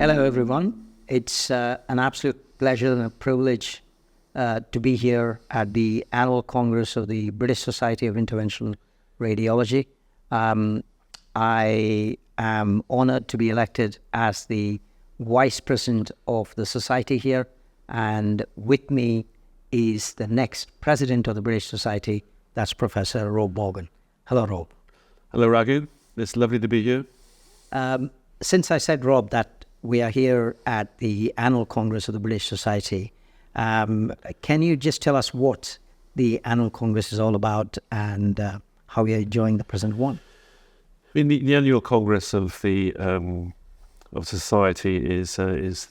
Hello, everyone. It's an absolute pleasure and a privilege to be here at the annual Congress of the British Society of Interventional Radiology. I am honored to be elected as the Vice President of the Society here, and with me is the next President of the British Society, that's Professor Rob Morgan. Hello, Rob. Hello, Raghu. It's lovely to be here. Since I said, Rob, that we are here at the annual Congress of the British Society, can you just tell us what the annual Congress is all about and how we are enjoying the present one? The annual Congress of the Society is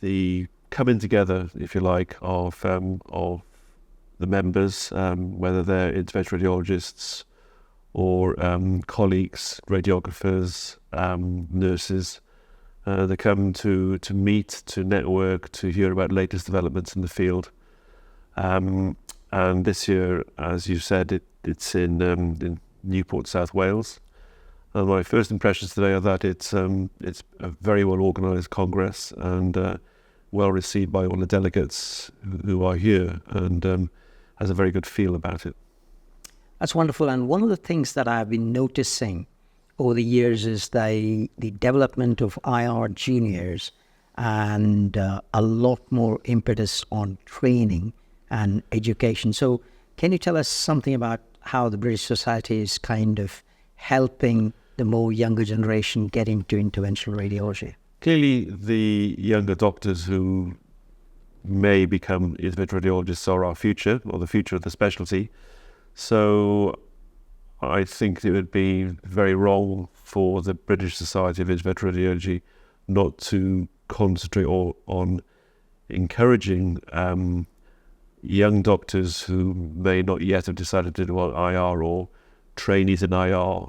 the coming together, if you like, of the members, whether they're interventional radiologists or colleagues, radiographers, nurses. They come to meet, to network, to hear about latest developments in the field. And this year, as you said, it's in Newport, South Wales. And my first impressions today are that it's a very well organised congress and well received by all the delegates who are here, and has a very good feel about it. That's wonderful. And one of the things that I've been noticing over the years is the development of IR juniors and a lot more impetus on training and education. So can you tell us something about how the British Society is kind of helping the more younger generation get into interventional radiology? Clearly, the younger doctors who may become interventional radiologists are our future, or the future of the specialty. So I think it would be very wrong for the British Society of Interventional Radiology not to concentrate on encouraging young doctors who may not yet have decided to do IR or trainees in IR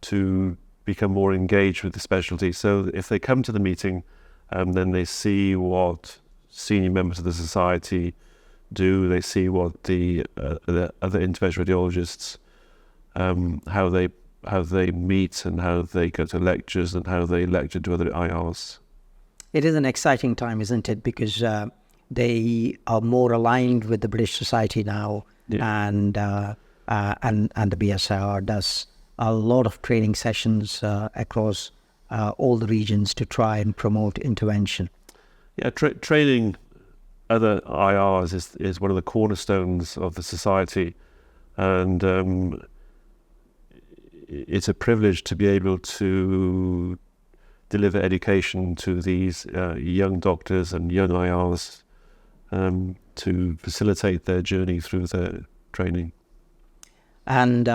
to become more engaged with the specialty. So if they come to the meeting, then they see what senior members of the society do. They see what the other interventional radiologists, how they meet and how they go to lectures and how they lecture to other IRs. It is an exciting time, isn't it? Because they are more aligned with the British Society now, yeah. and the BSIR does a lot of training sessions across all the regions to try and promote intervention. Yeah, training other IRs is one of the cornerstones of the society, and it's a privilege to be able to deliver education to these young doctors and young IRs to facilitate their journey through their training. And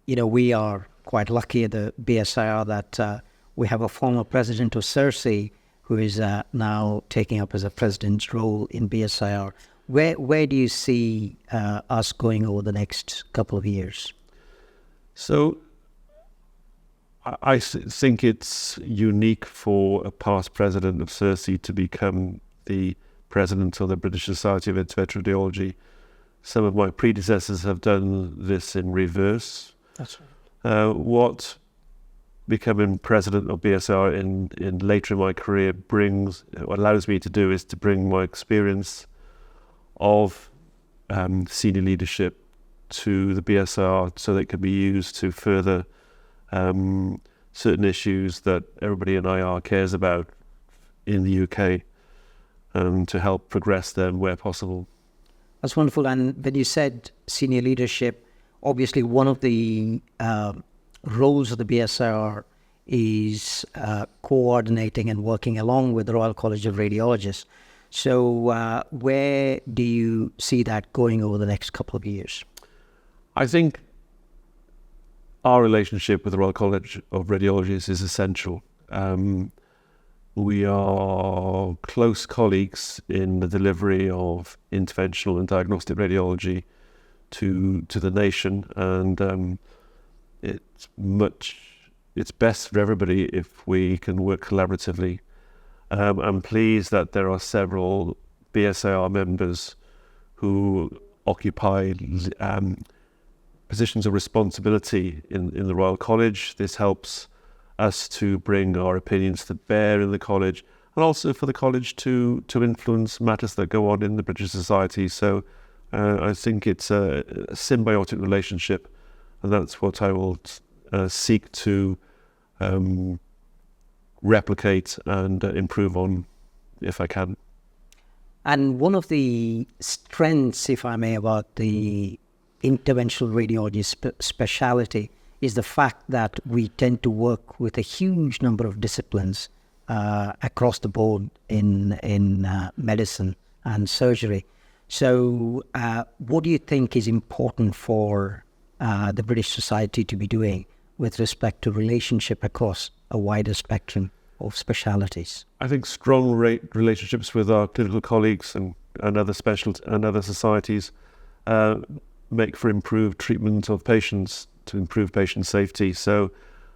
we are quite lucky at the BSIR that we have a former president of CERSI who is now taking up as a president's role in BSIR. Where do you see us going over the next couple of years? So I think it's unique for a past president of CERSI to become the president of the British Society of Interventional Radiology. Some of my predecessors have done this in reverse. That's right. What becoming president of BSR in later in my career allows me to do is to bring my experience of senior leadership to the BSR so that it can be used to further certain issues that everybody in IR cares about in the UK, to help progress them where possible. That's wonderful. And when you said senior leadership, obviously one of the roles of the BSR is coordinating and working along with the Royal College of Radiologists. So where do you see that going over the next couple of years? I think our relationship with the Royal College of Radiologists is essential. We are close colleagues in the delivery of interventional and diagnostic radiology to the nation, and it's best for everybody if we can work collaboratively. I'm pleased that there are several BSIR members who occupy positions of responsibility in the Royal College. This helps us to bring our opinions to bear in the college, and also for the college to influence matters that go on in the British Society. So I think it's a symbiotic relationship, and that's what I will seek to replicate and improve on if I can. And one of the strengths, if I may, about the interventional radiology specialty is the fact that we tend to work with a huge number of disciplines across the board in medicine and surgery. So what do you think is important for the British Society to be doing with respect to relationship across a wider spectrum of specialities? I think strong relationships with our clinical colleagues and other societies make for improved treatment of patients, to improve patient safety. So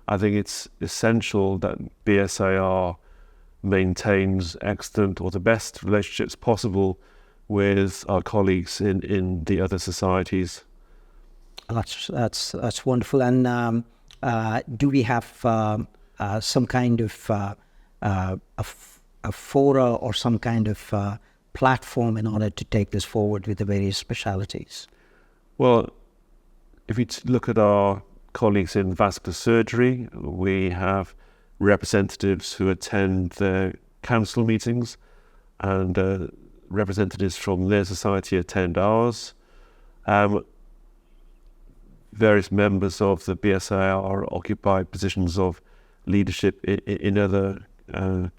I think it's essential that BSIR maintains excellent or the best relationships possible with our colleagues in the other societies. That's wonderful. And do we have some kind of a fora or some kind of platform in order to take this forward with the various specialities? Well, if you look at our colleagues in vascular surgery, we have representatives who attend their council meetings, and representatives from their society attend ours. Various members of the BSIR occupy positions of leadership in other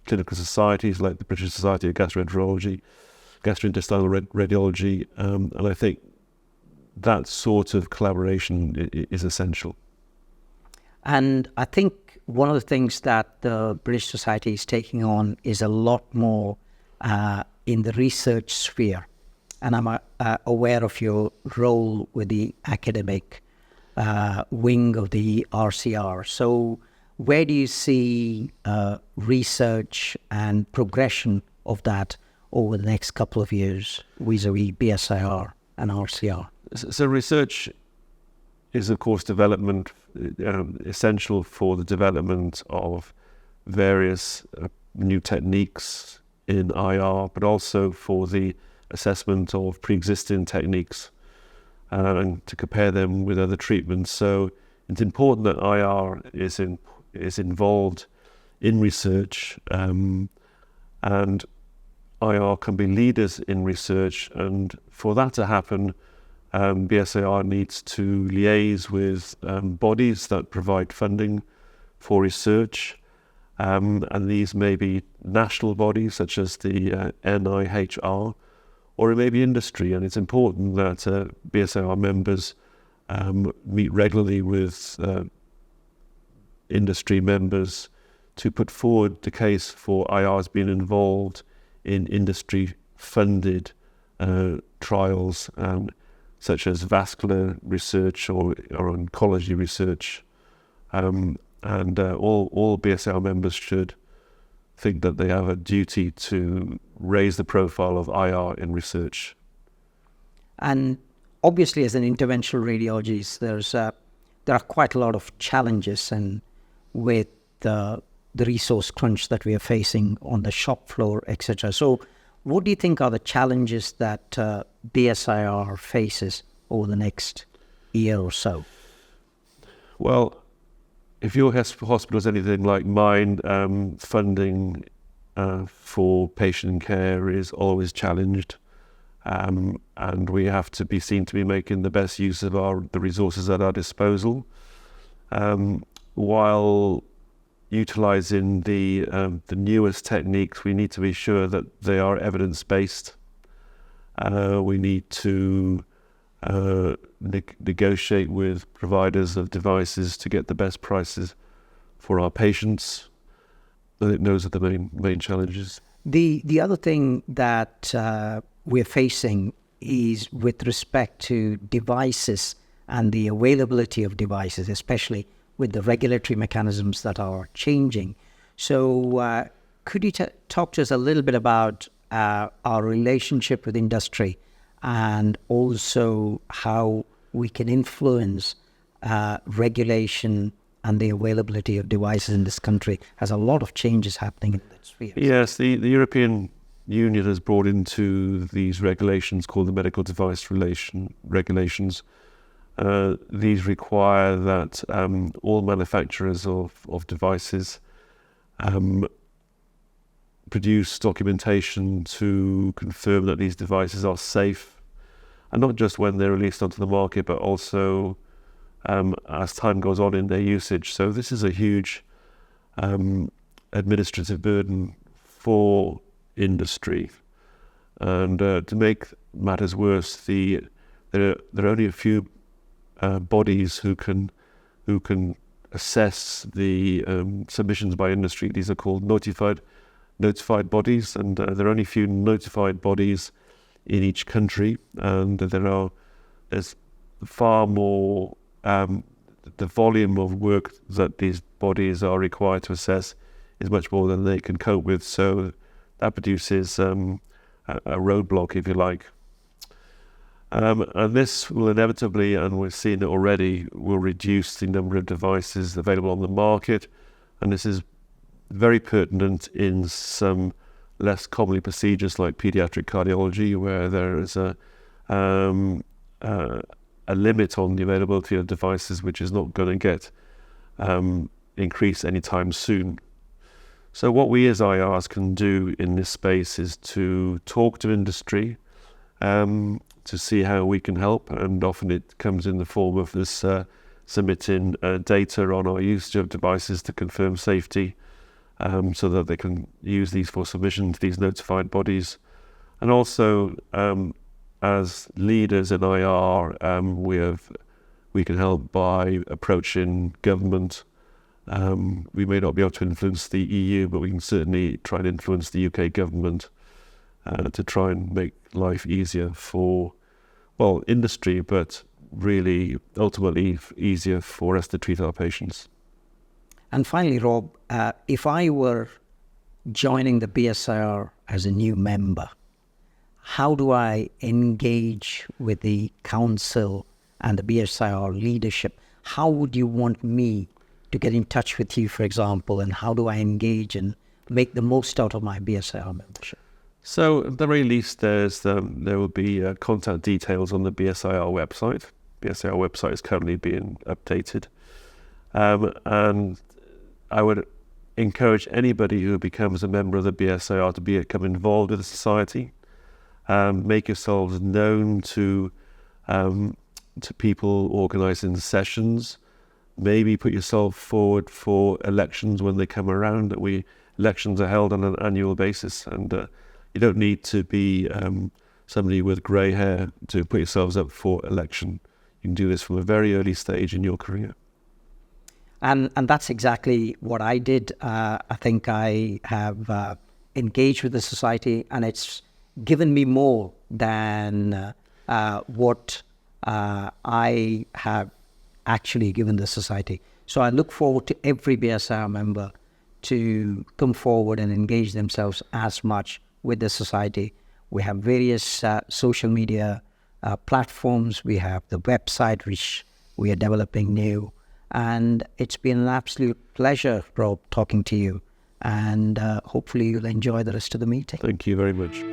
clinical societies like the British Society of Gastroenterology, Gastrointestinal Radiology, and I think that sort of collaboration is essential. And I think one of the things that the British Society is taking on is a lot more in the research sphere. And I'm aware of your role with the academic wing of the RCR. So where do you see research and progression of that over the next couple of years vis-a-vis BSIR and RCR? So research is, of course, development essential for the development of various new techniques in IR, but also for the assessment of pre-existing techniques and to compare them with other treatments. So it's important that IR is involved in research, and IR can be leaders in research, and for that to happen, BSIR needs to liaise with bodies that provide funding for research, and these may be national bodies such as the NIHR, or it may be industry, and it's important that BSIR members meet regularly with industry members to put forward the case for IRs being involved in industry-funded trials, such as vascular research or oncology research. And all BSIR members should think that they have a duty to raise the profile of IR in research. And obviously, as an interventional radiologist, there are quite a lot of challenges, and with the resource crunch that we are facing on the shop floor, etc. So what do you think are the challenges that BSIR faces over the next year or so? Well, if your hospital is anything like mine, funding for patient care is always challenged, and we have to be seen to be making the best use of the resources at our disposal, while utilising the newest techniques. We need to be sure that they are evidence-based. We need to negotiate with providers of devices to get the best prices for our patients. I think those are the main challenges. The other thing that we're facing is with respect to devices and the availability of devices, especially with the regulatory mechanisms that are changing. So could you talk to us a little bit about our relationship with industry, and also how we can influence regulation and the availability of devices in this country, as a lot of changes happening in that sphere. Yes, the European Union has brought into these regulations called the Medical Device Regulations. These require that all manufacturers of devices produce documentation to confirm that these devices are safe, and not just when they're released onto the market, but also as time goes on in their usage. So this is a huge administrative burden for industry. And to make matters worse, there are only a few bodies who can assess the submissions by industry. These are called notified bodies, and there are only a few notified bodies in each country, and there's far more. The volume of work that these bodies are required to assess is much more than they can cope with. So that produces a roadblock, if you like. And this will inevitably, and we're seeing it already, will reduce the number of devices available on the market. And this is very pertinent in some less commonly procedures like pediatric cardiology, where there is a limit on the availability of devices, which is not going to get increased anytime soon. So what we as IRs can do in this space is to talk to industry, to see how we can help, and often it comes in the form of this submitting data on our usage of devices to confirm safety, so that they can use these for submission to these notified bodies. And also, as leaders in IR, we can help by approaching government. We may not be able to influence the EU, but we can certainly try and influence the UK government to try and make life easier for, well, industry, but really ultimately easier for us to treat our patients. And finally, Rob, if I were joining the BSIR as a new member, how do I engage with the council and the BSIR leadership? How would you want me to get in touch with you, for example, and how do I engage and make the most out of my BSIR membership? So at the very least, there will be contact details on the BSIR website. BSIR website is currently being updated. And I would encourage anybody who becomes a member of the BSIR to become involved with the society. Make yourselves known to people organising sessions. Maybe put yourself forward for elections when they come around. Elections are held on an annual basis, and you don't need to be somebody with grey hair to put yourselves up for election. You can do this from a very early stage in your career. And that's exactly what I did. I think I have engaged with the society, and it's given me more than what I have actually given the society. So I look forward to every BSIR member to come forward and engage themselves as much with the society. We have various social media platforms. We have the website, which we are developing new. And it's been an absolute pleasure, Rob, talking to you. And hopefully you'll enjoy the rest of the meeting. Thank you very much.